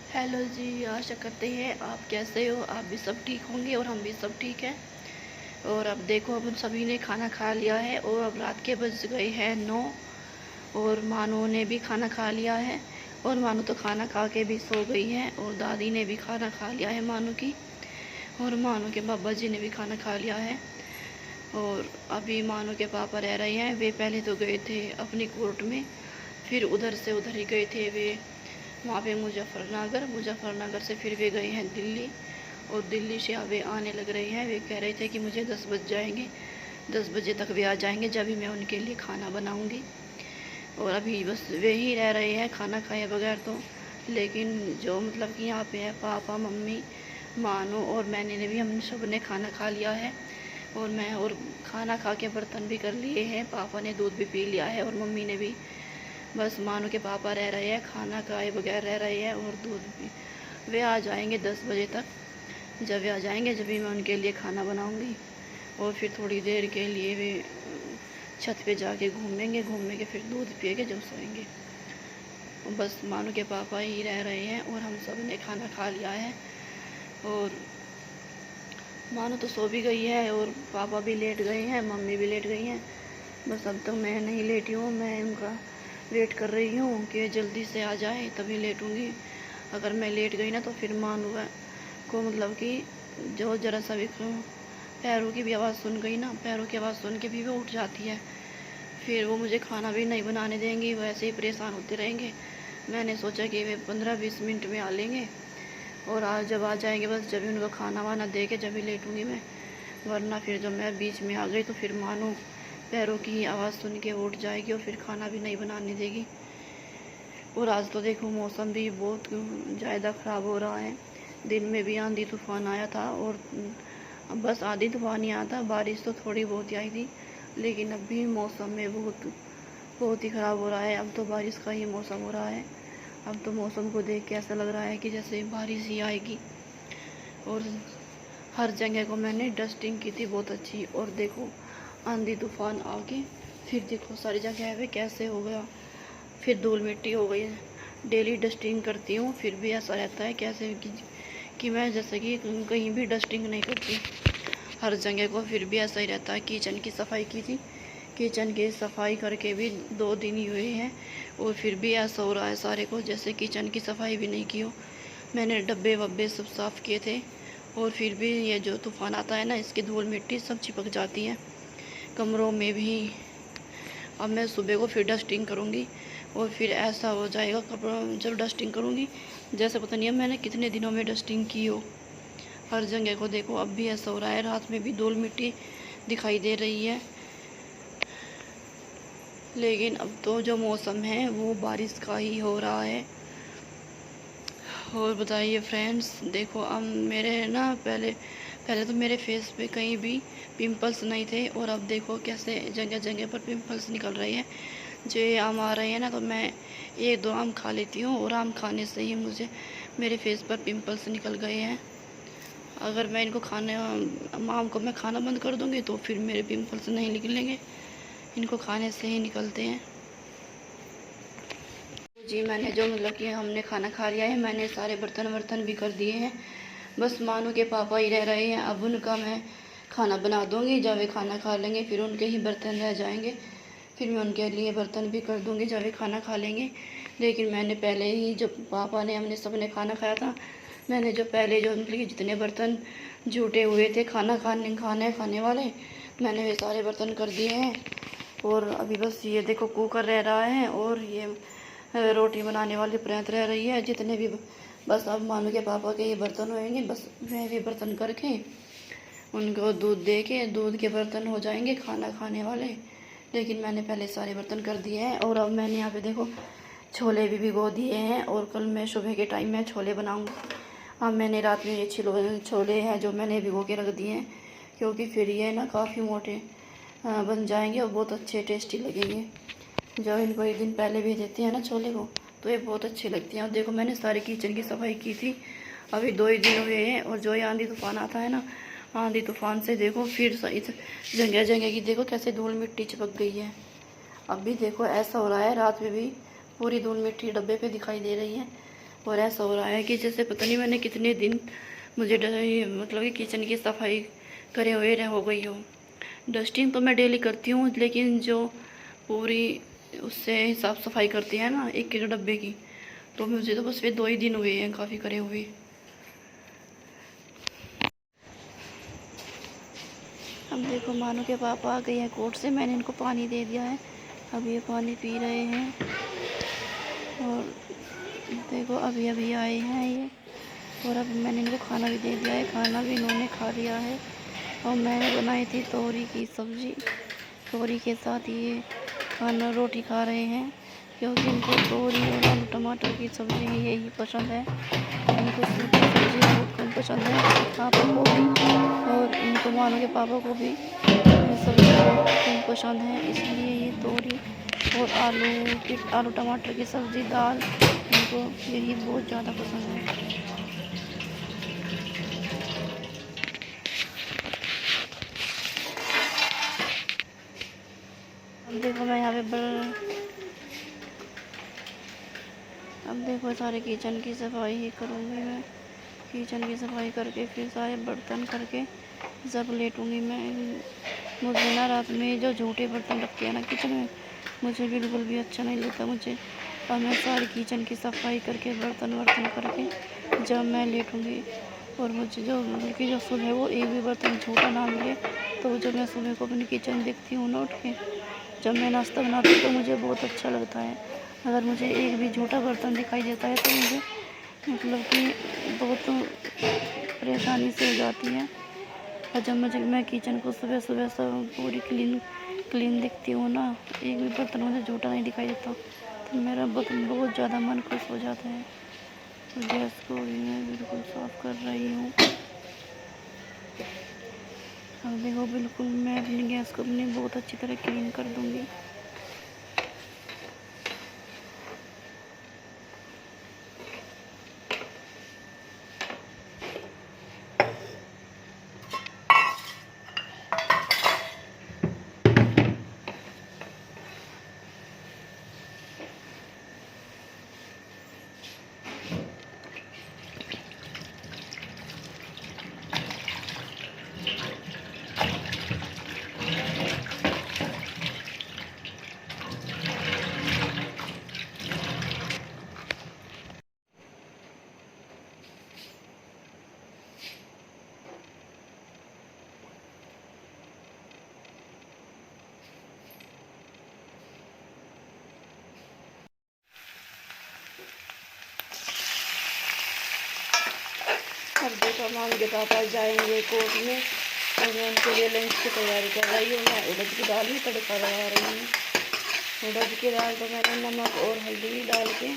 Hello जी, आशा करते हैं आप कैसे हो। आप भी सब ठीक होंगे और हम भी सब ठीक हैं। और अब देखो, अब सभी ने खाना खा लिया है और अब रात के बज गए हैं 9। और मानो ने भी खाना खा लिया है। और मानो तो खाना खा के भी सो गई है। और दादी ने भी खाना खा लिया है मानो की। और मानो के बाबा जी ने भी खाना खा लिया है। और अभी मानो के पापा रह रहे हैं। वे पहले तो गए थे अपनी कोर्ट में, फिर उधर से उधर ही गए थे वे, वहाँ पे मुजफ्फरनगर से फिर वे गए हैं दिल्ली। और दिल्ली से वे आने लग रहे हैं। वे कह रहे थे कि मुझे 10 बज जाएंगे, 10 बजे तक वे आ जाएंगे, जब भी मैं उनके लिए खाना बनाऊंगी। और अभी बस वे ही रह रहे हैं खाना खाए बगैर तो। लेकिन जो मतलब कि यहाँ पे है पापा मम्मी मानो और मैंने ने भी, हम सब ने खाना खा लिया है। और खाना खा के बर्तन भी कर लिए हैं। पापा ने दूध भी पी लिया है और मम्मी ने भी। बस मानो के पापा रह रहे हैं खाना खाए बगैर रह रहे हैं। और दूध भी वे आ जाएंगे 10 बजे तक। जब वे आ जाएंगे जब भी मैं उनके लिए खाना बनाऊंगी। और फिर थोड़ी देर के लिए वे छत पे जाके घूमेंगे फिर दूध पिएंगे जब सोएंगे। बस मानो के पापा ही रह रहे हैं और हम सब ने खाना खा लिया है। और मानो तो सो भी गई है और पापा भी लेट गए हैं, मम्मी भी लेट गई हैं। बस अब तो मैं नहीं लेटी हूँ, मैं उनका वेट कर रही हूँ कि जल्दी से आ जाए तभी लेटूँगी। अगर मैं लेट गई ना तो फिर मानो को मतलब कि जो ज़रा सा भी पैरों की भी आवाज़ सुन गई ना, पैरों की आवाज़ सुन के भी वो उठ जाती है। फिर वो मुझे खाना भी नहीं बनाने देंगी, वैसे ही परेशान होते रहेंगे। मैंने सोचा कि वे 15-20 मिनट में आ लेंगे। और आज जब आ जाएंगे बस जब भी उनको खाना वाना दे के जब भी लेटूँगी मैं। वरना फिर जब मैं बीच में आ गई तो फिर मानो पैरों की आवाज़ सुन के उठ जाएगी और फिर खाना भी नहीं बनाने देगी। और आज तो देखो मौसम भी बहुत ज़्यादा ख़राब हो रहा है। दिन में भी आंधी तूफ़ान आया था और बस आंधी तूफ़ान ही आया था, बारिश तो थोड़ी बहुत ही आई थी। लेकिन अब भी मौसम में बहुत ही ख़राब हो रहा है। अब तो बारिश का ही मौसम हो रहा है। अब तो मौसम को देख के ऐसा लग रहा है कि जैसे बारिश ही आएगी। और हर जगह को मैंने डस्टिंग की थी बहुत अच्छी, और देखो आंधी तूफ़ान आ के फिर देखो सारी जगह पे कैसे हो गया, फिर धूल मिट्टी हो गई है। डेली डस्टिंग करती हूँ फिर भी ऐसा रहता है कैसे कि मैं जैसे कि कहीं भी डस्टिंग नहीं करती हर जगह को, फिर भी ऐसा ही रहता है। किचन की सफाई की थी, किचन की सफाई करके भी 2 दिन ही हुए हैं और फिर भी ऐसा हो रहा है सारे को जैसे किचन की सफाई भी नहीं की हो। मैंने डब्बे वब्बे सब साफ़ किए थे और फिर भी ये जो तूफ़ान आता है ना, इसकी धूल मिट्टी सब चिपक जाती है कमरों में भी। अब मैं सुबह को फिर डस्टिंग करूँगी और फिर ऐसा हो जाएगा कपड़ों जब डस्टिंग करूँगी जैसे पता नहीं है मैंने कितने दिनों में डस्टिंग की हो। हर जगह को देखो अब भी ऐसा हो रहा है, रात में भी धूल मिट्टी दिखाई दे रही है। लेकिन अब तो जो मौसम है वो बारिश का ही हो रहा है। और बताइए फ्रेंड्स, देखो अब मेरे ना पहले पहले तो मेरे फेस पे कहीं भी पिंपल्स नहीं थे और अब देखो कैसे जगह जगह पर पिंपल्स निकल रहे हैं। जो ये आम आ रहे हैं ना तो मैं 1-2 आम खा लेती हूँ और आम खाने से ही मुझे मेरे फेस पर पिंपल्स निकल गए हैं। अगर मैं इनको खाने आम को मैं खाना बंद कर दूँगी तो फिर मेरे पिंपल्स नहीं निकलेंगे, इनको खाने से ही निकलते हैं। जी मैंने जो मतलब कि हमने खाना खा लिया है, मैंने सारे बर्तन वर्तन भी कर दिए हैं। बस मानो के पापा ही रह रहे हैं। अब उनका मैं खाना बना दूँगी, जब वे खाना खा लेंगे फिर उनके ही बर्तन रह जाएंगे, फिर मैं उनके लिए बर्तन भी कर दूँगी जब वे खाना खा लेंगे। लेकिन मैंने पहले ही जब पापा ने हमने सब ने खाना खाया था, मैंने जो पहले जो मतलब कि जितने बर्तन जूटे हुए थे खाने वाले, मैंने वे सारे बर्तन कर दिए हैं। और अभी बस ये देखो कुकर रह रहा है और ये रोटी बनाने वाली प्रेत रह रही है। जितने भी बस अब मानो के पापा के ये बर्तन होंगे, बस मैं भी बर्तन करके उनको दूध दे के दूध के बर्तन हो जाएंगे खाना खाने वाले। लेकिन मैंने पहले सारे बर्तन कर दिए हैं। और अब मैंने यहाँ पे देखो छोले भी भिगो दिए हैं और कल मैं सुबह के टाइम में छोले बनाऊँगी। अब मैंने रात में ये छोले हैं जो मैंने भिगो के रख दिए हैं, क्योंकि फिर ये ना काफ़ी मोटे बन जाएंगे और बहुत अच्छे टेस्टी लगेंगे। जब इनको एक दिन पहले भेज देते हैं ना छोले को तो ये बहुत अच्छी लगती हैं। और देखो मैंने सारी किचन की सफाई की थी, अभी 2 ही दिन हुए हैं। और जो ये आंधी तूफ़ान आता है ना, आंधी तूफ़ान से देखो फिर जगह जगह की देखो कैसे धूल मिट्टी चिपक गई है। अब भी देखो ऐसा हो रहा है, रात में भी पूरी धूल मिट्टी डब्बे पे दिखाई दे रही है और ऐसा हो रहा है कि जैसे पता नहीं मैंने कितने दिन मुझे मतलब कि किचन की सफाई करे हुए हो गई हो। डस्टिंग तो मैं डेली करती हूँ, लेकिन जो पूरी उससे साफ़ सफाई करती है ना एक एक डब्बे की, तो मुझे तो बस वे 2 ही दिन हुए हैं काफ़ी करे हुए। अब देखो मानो के पापा आ गए हैं कोर्ट से, मैंने इनको पानी दे दिया है, अब ये पानी पी रहे हैं। और देखो अभी अभी आए हैं ये, और अब मैंने इनको खाना भी दे दिया है, खाना भी इन्होंने खा लिया है। और मैंने बनाई थी तोरी की सब्ज़ी, तोरी के साथ ये खाना रोटी खा रहे हैं, क्योंकि इनको तोरी और आलू टमाटर की सब्ज़ी यही पसंद है। इनको सूखी सब्ज़ी बहुत कम पसंद है, पापा को भी और इनको मानो के पापा को भी सब्ज़ी बहुत कम पसंद है, इसलिए ये तोरी और आलू टमाटर की सब्ज़ी दाल इनको यही बहुत ज़्यादा पसंद है। अब देखो मैं यहाँ पे अब देखो सारे किचन की सफाई ही करूँगी मैं। किचन की सफाई करके फिर सारे बर्तन करके जब लेटूँगी मैं। मुझे ना रात में जो झूठे बर्तन रखते हैं ना किचन में, मुझे बिल्कुल भी अच्छा नहीं लगता मुझे। और मैं सारी किचन की सफाई करके बर्तन करके जब मैं लेटूँगी, और मुझे जो मतलब कि जो सुबह वो एक भी बर्तन झूठा ना मिले, तो जब मैं सुबह को अपनी किचन देखती हूँ ना उठ के, जब मैं नाश्ता बनाती हूँ तो मुझे बहुत अच्छा लगता है। अगर मुझे एक भी झूठा बर्तन दिखाई देता है तो मुझे मतलब कि बहुत परेशानी से हो जाती है। और जब मैं किचन को सुबह सुबह सब पूरी क्लीन देखती हूँ ना, एक भी बर्तन मुझे झूठा नहीं दिखाई देता, तो मेरा बहुत ज़्यादा मन खुश हो जाता है। तो गैस को भी मैं बिल्कुल साफ़ कर रही हूँ। अब देखो बिल्कुल मैं अपनी गैस को अपनी बहुत अच्छी तरह क्लीन कर दूँगी। अब देखो माम के पापा जाएंगे कोर्ट में, और मैं उनके लिए लंच की तैयारी कर रही हूँ। मैं उड़द की दाल में तड़का लगा रही हूँ। उड़द की दाल तो मैंने नमक और हल्दी डाल के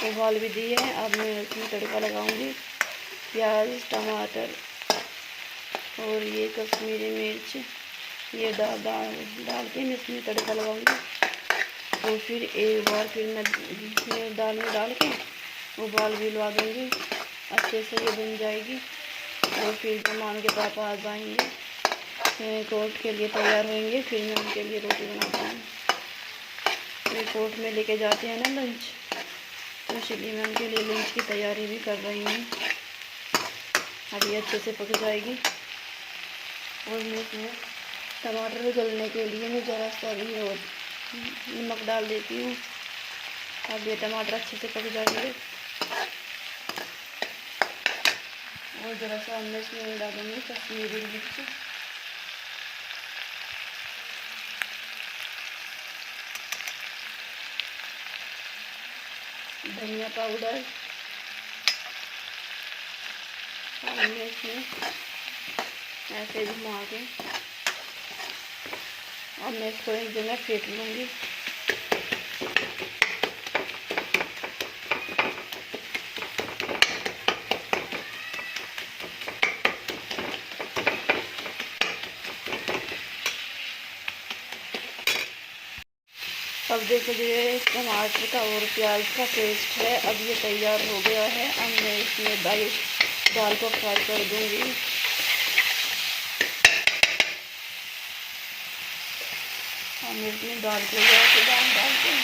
उबाल भी दी है। अब मैं उसमें तड़का लगाऊंगी, प्याज टमाटर और ये कश्मीरी मिर्च ये डाल के मैं इसमें तड़का लगाऊंगी। और फिर एक बार फिर मैं दाल में डाल के उबाल भी लगा दूँगी, अच्छे से ये बन जाएगी। और फिर जब माम के पापा आ जाएंगे कोर्ट के लिए तैयार होंगे, फिर मैं उनके लिए रोटी बनाती हूँ। वे कोर्ट में लेके जाते हैं ना लंच, तो इसलिए मैं उनके लिए लंच की तैयारी भी कर रही हूँ। अब ये अच्छे से पक जाएगी। और मैं इसमें टमाटर गलने के लिए मैं ज़रा सा भी और नमक डाल देती हूँ। अब ये टमाटर अच्छे से पक जाएंगे। और ज़रा सा मैं इसमें डालूँगी कश्मीरी मिर्च, धनिया पाउडर, और मैं इसमें ऐसे घुमा के और मैं इसको एक जगह फेंट लूँगी। अब देखो ये टमाटर का और प्याज का पेस्ट है, अब ये तैयार हो गया है। अब मैं इसमें दाल को फ्राई कर दूँगी। और मैं इसमें दाल को डाल के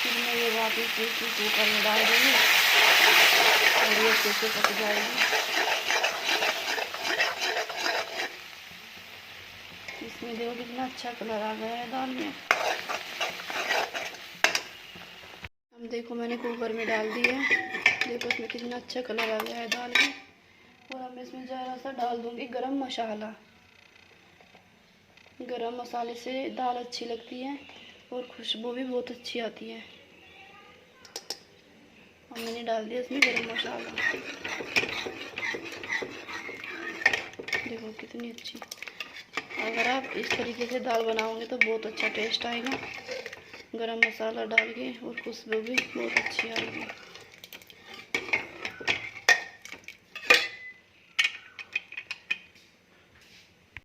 फिर मैं ये वापस कुकर में डाल दूँगी। और ये अच्छे से पक जाएगी। इसमें देखो कितना अच्छा कलर आ गया है दाल में। हम देखो मैंने कुकर में डाल दी है, देखो इसमें कितना अच्छा कलर आ गया है दाल में। और अब इसमें ज़रा सा डाल दूँगी गरम मसाला। गरम मसाले से दाल अच्छी लगती है और खुशबू भी बहुत अच्छी आती है। और मैंने डाल दिया इसमें गरम मसाला, देखो कितनी अच्छी। अगर आप इस तरीके से दाल बनाओगे तो बहुत अच्छा टेस्ट आएगा, गरम मसाला डाल के, और खुशबू भी बहुत अच्छी आएगी।